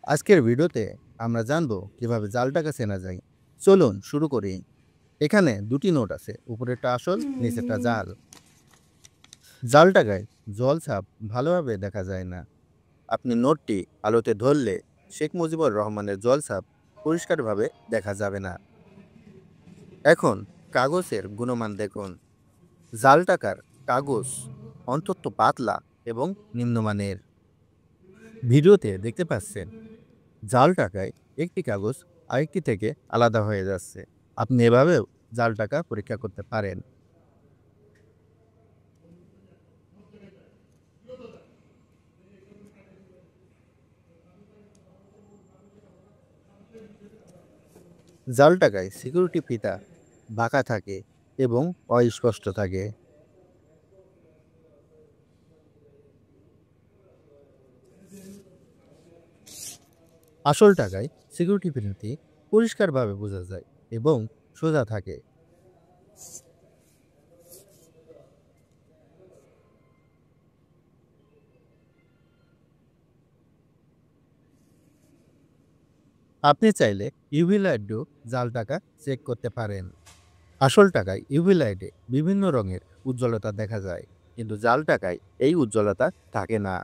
আজকের ভিডিওতে আমরা জানবো কিভাবে জাল টাকা চেনা যায়। চলুন শুরু করি। এখানে দুটি নোট আছে, উপরেরটা আসল, নিচেরটা হুম। জাল। জাল টাকায় জল ছাপ ভালোভাবে দেখা যায় না। আপনি নোটটি আলোতে ধরলে শেখ মুজিবুর রহমানের জল ছাপ পরিষ্কারভাবে দেখা যাবে না। এখন কাগজের গুণমান দেখুন। জাল টাকার কাগজ অন্তত পাতলা এবং নিম্নমানের। ভিডিওতে দেখতে পাচ্ছেন জাল টাকায় একটি কাগজ আরেকটি থেকে আলাদা হয়ে যাচ্ছে। আপনি এভাবেও জাল টাকা পরীক্ষা করতে পারেন। জাল টাকায় সিকিউরিটি ফিতা বাঁকা থাকে এবং অস্পষ্ট থাকে। আসল টাকায় সিকিউরিটি ফিতাটি পরিষ্কারভাবে বোঝা যায় এবং সোজা থাকে। আপনি চাইলে ইউভি লাইট দিয়েও জাল টাকা চেক করতে পারেন। আসল টাকায় ইউভি লাইটে বিভিন্ন রঙের উজ্জ্বলতা দেখা যায়, কিন্তু জাল টাকায় এই উজ্জ্বলতা থাকে না।